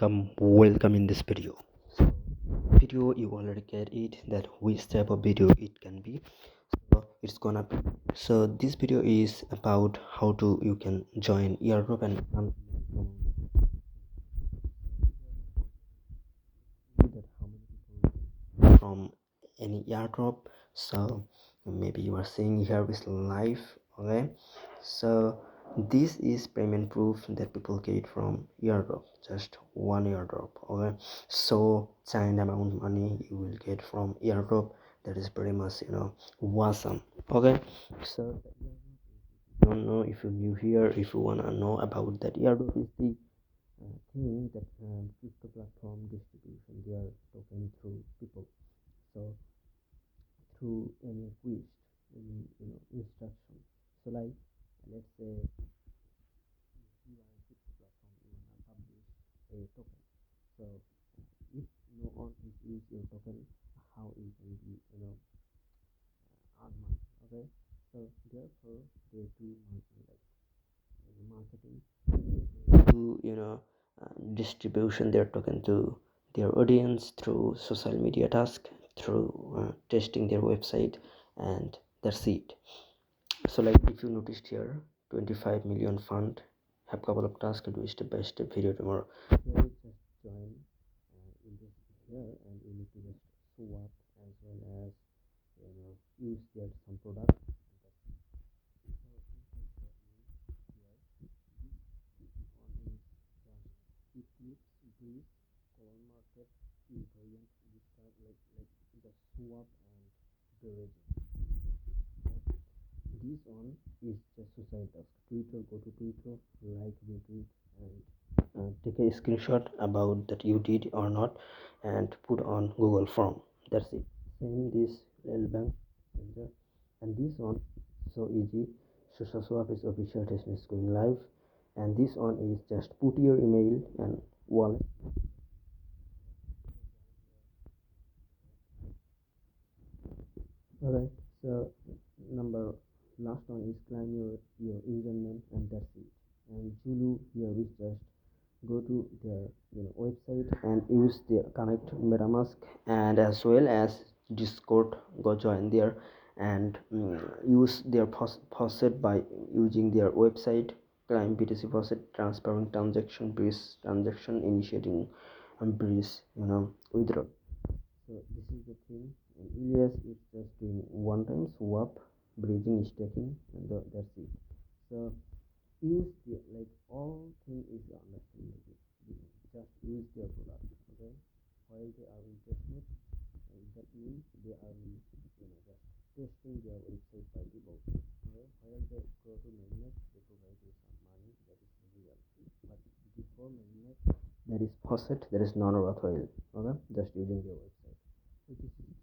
Welcome in this video. Video you already get it that which type of video it can be. So it's gonna be. So this video is about how to you can join airdrop and that how many people from any airdrop. So maybe you are seeing here is live. Okay, so this is payment proof that people get from airdrop, just one airdrop. Okay, so giant amount money you will get from airdrop. That is pretty much awesome. Okay, so I don't know if you're new here, if you wanna know about that, airdrop is the thing that crypto platform distribution their token through people. So through any request, any instruction. So like let's say you are a crypto platform, you wanna publish a token. So if no one is use your token, how you can be earn money. Okay, so therefore they do marketing to distribution their token to their audience through social media task, through testing their website, and that's it. So like if you noticed here 25 million fund, have couple of tasks, do step by step video tomorrow. Here just join in this here, and you need to just swap as well as use their some product. Common market invariant discount like the swap and duration. This one is just suicide task. Twitter, go to Twitter, like, retweet, and take a screenshot about that you did or not, and put on Google Form. That's it. Same this bank, and this one so easy. Social swap is official testnet is going live, and this one is just put your email and wallet. Alright, so number last one is claim your username, and that's it. And Zulu here is just go to their website and use their connect MetaMask, and as well as Discord, go join there and use their faucet by using their website, claim BTC faucet, transparent transaction, bridge transaction, initiating and bridge withdraw. So this is the thing. And Elias is just doing one time swap, bridging, staking, and that's it. So use the like all thing is understanding. Just use their product. Okay, while they are in testnet, that means they are just testing their website by people. Okay, while they go to mainnet, they provide you some money that is real. But before mainnet, that is faucet, that is non-worthwhile. Okay, just using their website. So this is